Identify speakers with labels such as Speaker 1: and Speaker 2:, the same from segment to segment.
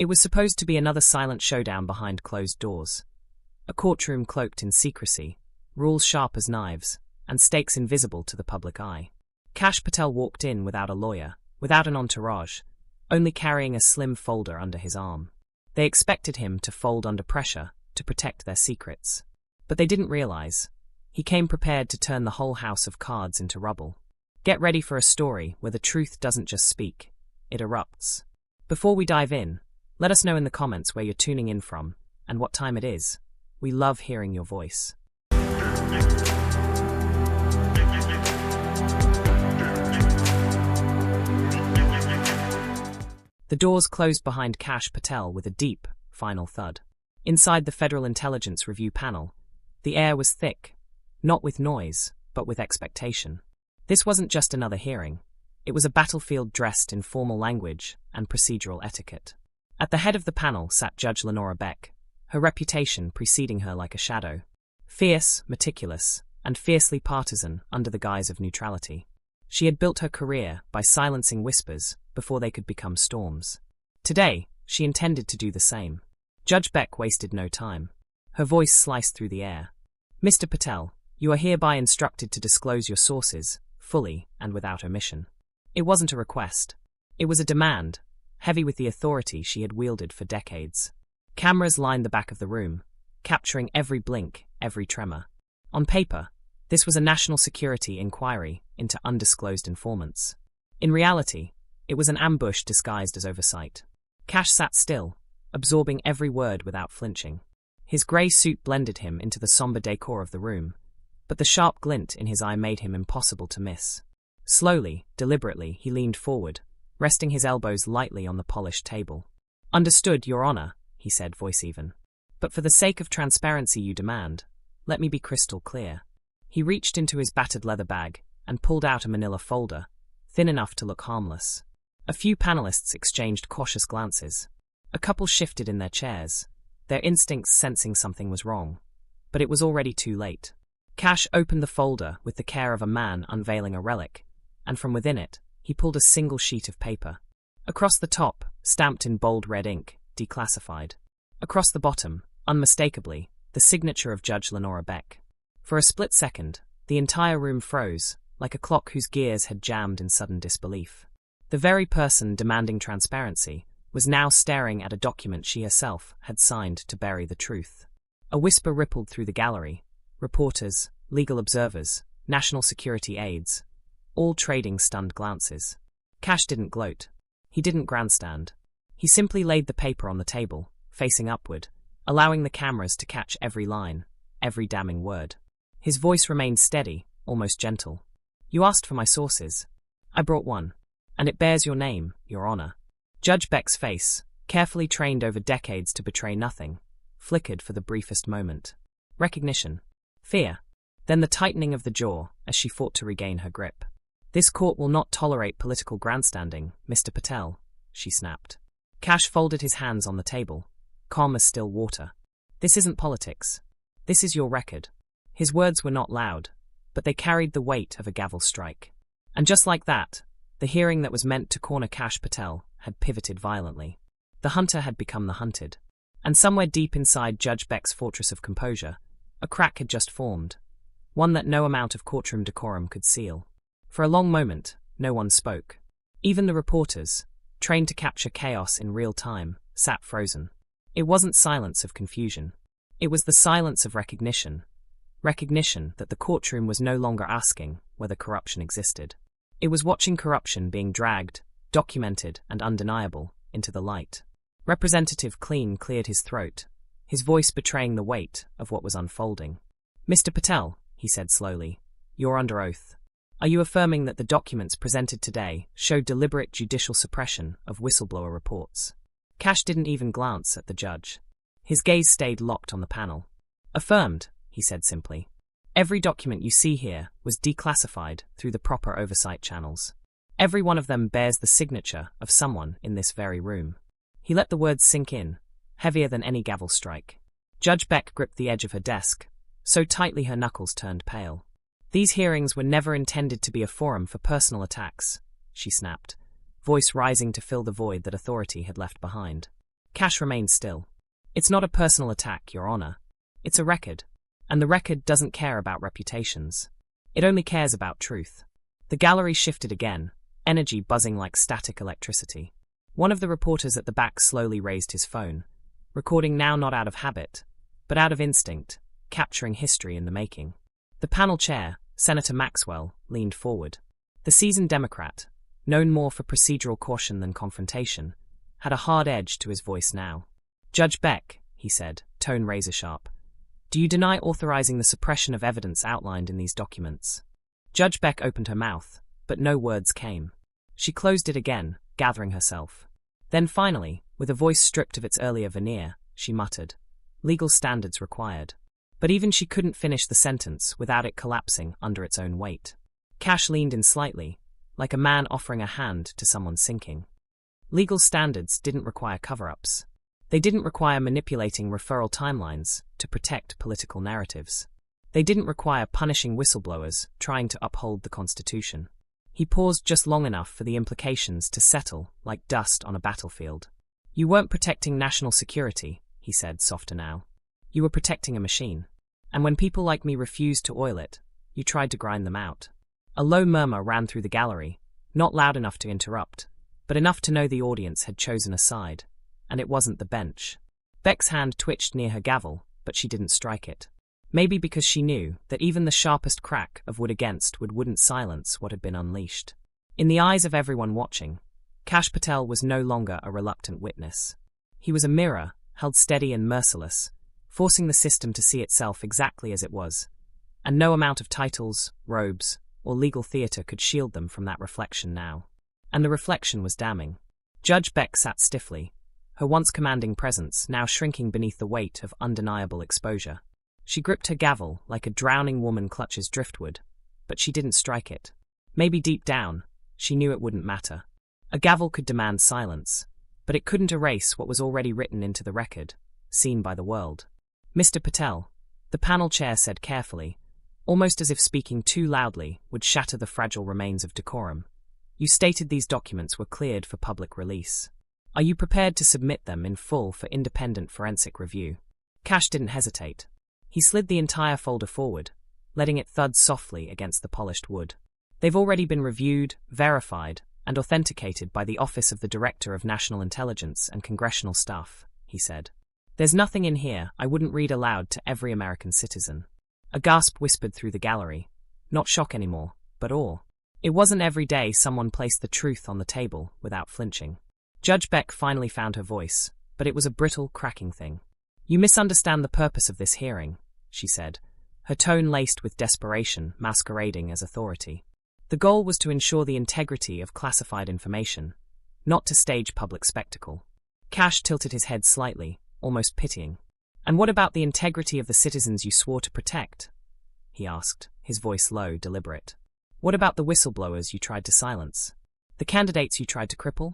Speaker 1: It was supposed to be another silent showdown behind closed doors. A courtroom cloaked in secrecy, rules sharp as knives, and stakes invisible to the public eye. Kash Patel walked in without a lawyer, without an entourage, only carrying a slim folder under his arm. They expected him to fold under pressure to protect their secrets. But they didn't realize. He came prepared to turn the whole house of cards into rubble. Get ready for a story where the truth doesn't just speak, it erupts. Before we dive in, let us know in the comments where you're tuning in from and what time it is. We love hearing your voice. The doors closed behind Kash Patel with a deep, final thud. Inside the Federal Intelligence Review panel, the air was thick, not with noise, but with expectation. This wasn't just another hearing. It was a battlefield dressed in formal language and procedural etiquette. At the head of the panel sat Judge Lenora Beck, her reputation preceding her like a shadow. Fierce, meticulous, and fiercely partisan under the guise of neutrality. She had built her career by silencing whispers before they could become storms. Today, she intended to do the same. Judge Beck wasted no time. Her voice sliced through the air. Mr. Patel, you are hereby instructed to disclose your sources, fully and without omission. It wasn't a request. It was a demand, heavy with the authority she had wielded for decades. Cameras lined the back of the room, capturing every blink, every tremor. On paper, this was a national security inquiry into undisclosed informants. In reality, it was an ambush disguised as oversight. Kash sat still, absorbing every word without flinching. His grey suit blended him into the somber decor of the room, but the sharp glint in his eye made him impossible to miss. Slowly, deliberately, he leaned forward, resting his elbows lightly on the polished table. "Understood, Your Honor," he said, voice even. "But for the sake of transparency you demand, let me be crystal clear." He reached into his battered leather bag and pulled out a manila folder, thin enough to look harmless. A few panelists exchanged cautious glances. A couple shifted in their chairs, their instincts sensing something was wrong. But it was already too late. Kash opened the folder with the care of a man unveiling a relic, and from within it, he pulled a single sheet of paper. Across the top, stamped in bold red ink, declassified. Across the bottom, unmistakably, the signature of Judge Lenora Beck. For a split second, the entire room froze, like a clock whose gears had jammed in sudden disbelief. The very person demanding transparency was now staring at a document she herself had signed to bury the truth. A whisper rippled through the gallery. Reporters, legal observers, national security aides, all trading stunned glances. Kash didn't gloat. He didn't grandstand. He simply laid the paper on the table, facing upward, allowing the cameras to catch every line, every damning word. His voice remained steady, almost gentle. "You asked for my sources. I brought one. And it bears your name, Your Honor." Judge Beck's face, carefully trained over decades to betray nothing, flickered for the briefest moment. Recognition. Fear. Then the tightening of the jaw as she fought to regain her grip. "This court will not tolerate political grandstanding, Mr. Patel," she snapped. Kash folded his hands on the table, calm as still water. "This isn't politics. This is your record." His words were not loud, but they carried the weight of a gavel strike. And just like that, the hearing that was meant to corner Kash Patel had pivoted violently. The hunter had become the hunted. And somewhere deep inside Judge Beck's fortress of composure, a crack had just formed, one that no amount of courtroom decorum could seal. For a long moment, no one spoke. Even the reporters, trained to capture chaos in real time, sat frozen. It wasn't silence of confusion. It was the silence of recognition. Recognition that the courtroom was no longer asking whether corruption existed. It was watching corruption being dragged, documented and undeniable, into the light. Representative Clean cleared his throat, his voice betraying the weight of what was unfolding. "Mr. Patel," he said slowly, "you're under oath. Are you affirming that the documents presented today showed deliberate judicial suppression of whistleblower reports?" Kash didn't even glance at the judge. His gaze stayed locked on the panel. "Affirmed," he said simply. "Every document you see here was declassified through the proper oversight channels. Every one of them bears the signature of someone in this very room." He let the words sink in, heavier than any gavel strike. Judge Beck gripped the edge of her desk, so tightly her knuckles turned pale. "These hearings were never intended to be a forum for personal attacks," she snapped, voice rising to fill the void that authority had left behind. Kash remained still. It's not a personal attack, Your Honor. It's a record. And the record doesn't care about reputations. It only cares about truth. The gallery shifted again, energy buzzing like static electricity. One of the reporters at the back slowly raised his phone, recording now not out of habit, but out of instinct, capturing history in the making. The panel chair, Senator Maxwell, leaned forward. The seasoned Democrat, known more for procedural caution than confrontation, had a hard edge to his voice now. Judge Beck, he said, tone razor-sharp, do you deny authorizing the suppression of evidence outlined in these documents? Judge Beck opened her mouth, but no words came. She closed it again, gathering herself. Then finally, with a voice stripped of its earlier veneer, she muttered, legal standards required. But even she couldn't finish the sentence without it collapsing under its own weight. Kash leaned in slightly, like a man offering a hand to someone sinking. Legal standards didn't require cover-ups. They didn't require manipulating referral timelines to protect political narratives. They didn't require punishing whistleblowers trying to uphold the Constitution. He paused just long enough for the implications to settle like dust on a battlefield. You weren't protecting national security, he said, softer now. You were protecting a machine. And when people like me refused to oil it, you tried to grind them out. A low murmur ran through the gallery, not loud enough to interrupt, but enough to know the audience had chosen a side, and it wasn't the bench. Beck's hand twitched near her gavel, but she didn't strike it. Maybe because she knew that even the sharpest crack of wood against wood wouldn't silence what had been unleashed. In the eyes of everyone watching, Kash Patel was no longer a reluctant witness. He was a mirror, held steady and merciless, forcing the system to see itself exactly as it was, and no amount of titles, robes, or legal theatre could shield them from that reflection now. And the reflection was damning. Judge Beck sat stiffly, her once commanding presence now shrinking beneath the weight of undeniable exposure. She gripped her gavel like a drowning woman clutches driftwood, but she didn't strike it. Maybe deep down, she knew it wouldn't matter. A gavel could demand silence, but it couldn't erase what was already written into the record, seen by the world. Mr. Patel, the panel chair said carefully, almost as if speaking too loudly would shatter the fragile remains of decorum. You stated these documents were cleared for public release. Are you prepared to submit them in full for independent forensic review? Kash didn't hesitate. He slid the entire folder forward, letting it thud softly against the polished wood. They've already been reviewed, verified, and authenticated by the Office of the Director of National Intelligence and Congressional Staff, he said. There's nothing in here I wouldn't read aloud to every American citizen. A gasp whispered through the gallery. Not shock anymore, but awe. It wasn't every day someone placed the truth on the table without flinching. Judge Beck finally found her voice, but it was a brittle, cracking thing. You misunderstand the purpose of this hearing, she said, her tone laced with desperation masquerading as authority. The goal was to ensure the integrity of classified information, not to stage public spectacle. Kash tilted his head slightly, almost pitying. And what about the integrity of the citizens you swore to protect? He asked, his voice low, deliberate. What about the whistleblowers you tried to silence? The candidates you tried to cripple?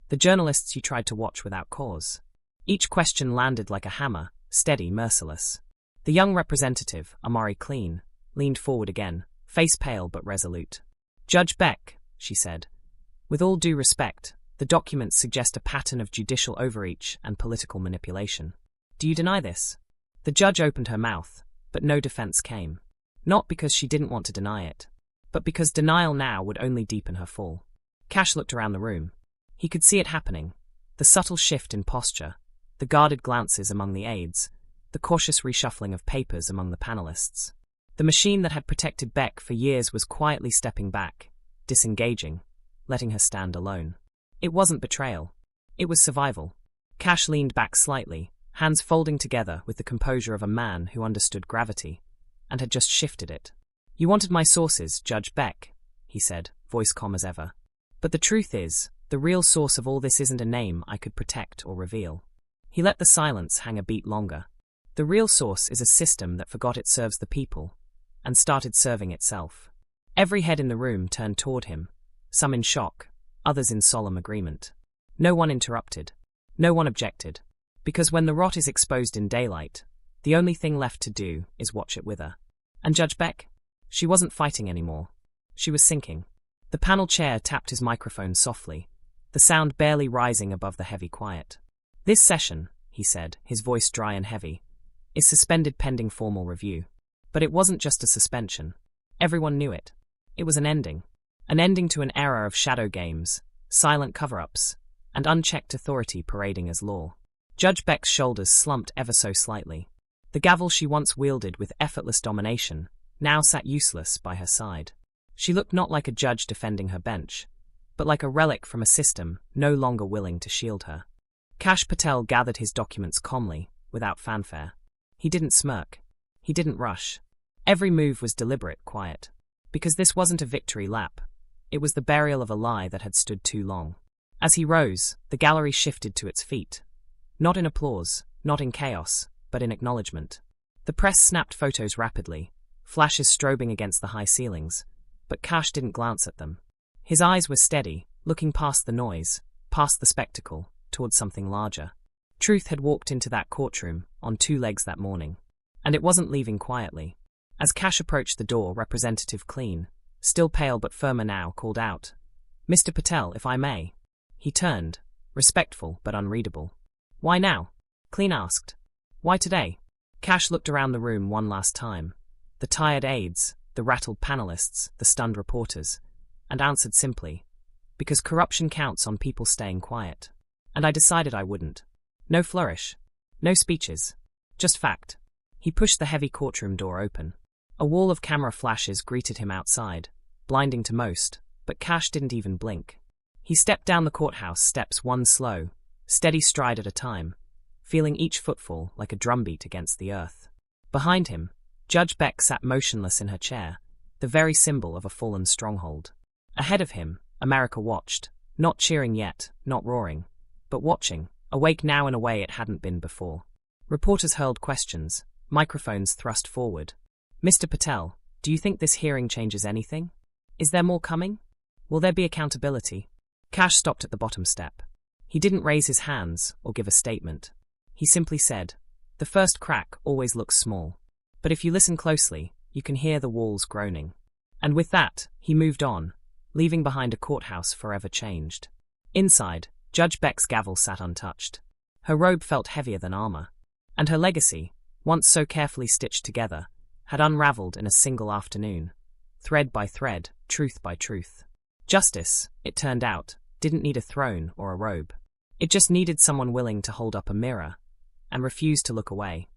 Speaker 1: The journalists you tried to watch without cause? Each question landed like a hammer, steady, merciless. The young representative, Amari Clean, leaned forward again, face pale but resolute. Judge Beck, she said, with all due respect, the documents suggest a pattern of judicial overreach and political manipulation. Do you deny this? The judge opened her mouth, but no defense came. Not because she didn't want to deny it, but because denial now would only deepen her fall. Kash looked around the room. He could see it happening, the subtle shift in posture, the guarded glances among the aides, the cautious reshuffling of papers among the panelists. The machine that had protected Beck for years was quietly stepping back, disengaging, letting her stand alone. It wasn't betrayal. It was survival. Kash leaned back slightly, hands folding together with the composure of a man who understood gravity, and had just shifted it. You wanted my sources, Judge Beck, he said, voice calm as ever. But the truth is, the real source of all this isn't a name I could protect or reveal. He let the silence hang a beat longer. The real source is a system that forgot it serves the people, and started serving itself. Every head in the room turned toward him, some in shock, others in solemn agreement. No one interrupted. No one objected. Because when the rot is exposed in daylight, the only thing left to do is watch it wither. And Judge Beck? She wasn't fighting anymore. She was sinking. The panel chair tapped his microphone softly, the sound barely rising above the heavy quiet. "This session," he said, his voice dry and heavy, "is suspended pending formal review." But it wasn't just a suspension. Everyone knew it. It was an ending. An ending to an era of shadow games, silent cover-ups, and unchecked authority parading as law. Judge Beck's shoulders slumped ever so slightly. The gavel she once wielded with effortless domination now sat useless by her side. She looked not like a judge defending her bench, but like a relic from a system no longer willing to shield her. Kash Patel gathered his documents calmly, without fanfare. He didn't smirk. He didn't rush. Every move was deliberate, quiet. Because this wasn't a victory lap. It was the burial of a lie that had stood too long. As he rose, the gallery shifted to its feet. Not in applause, not in chaos, but in acknowledgement. The press snapped photos rapidly, flashes strobing against the high ceilings, but Kash didn't glance at them. His eyes were steady, looking past the noise, past the spectacle, towards something larger. Truth had walked into that courtroom, on two legs that morning. And it wasn't leaving quietly. As Kash approached the door, Representative Clean, still pale but firmer now, called out, "Mr. Patel, if I may." He turned, respectful but unreadable. "Why now?" Clean asked. "Why today?" Kash looked around the room one last time. The tired aides, the rattled panelists, the stunned reporters, and answered simply, "Because corruption counts on people staying quiet. And I decided I wouldn't." No flourish. No speeches. Just fact. He pushed the heavy courtroom door open. A wall of camera flashes greeted him outside, blinding to most, but Kash didn't even blink. He stepped down the courthouse steps one slow, steady stride at a time, feeling each footfall like a drumbeat against the earth. Behind him, Judge Beck sat motionless in her chair, the very symbol of a fallen stronghold. Ahead of him, America watched, not cheering yet, not roaring, but watching, awake now in a way it hadn't been before. Reporters hurled questions, microphones thrust forward. "Mr. Patel, do you think this hearing changes anything? Is there more coming? Will there be accountability?" Kash stopped at the bottom step. He didn't raise his hands or give a statement. He simply said, "The first crack always looks small. But if you listen closely, you can hear the walls groaning." And with that, he moved on, leaving behind a courthouse forever changed. Inside, Judge Beck's gavel sat untouched. Her robe felt heavier than armor. And her legacy, once so carefully stitched together, had unraveled in a single afternoon, thread by thread, truth by truth. Justice, it turned out, didn't need a throne or a robe. It just needed someone willing to hold up a mirror and refuse to look away.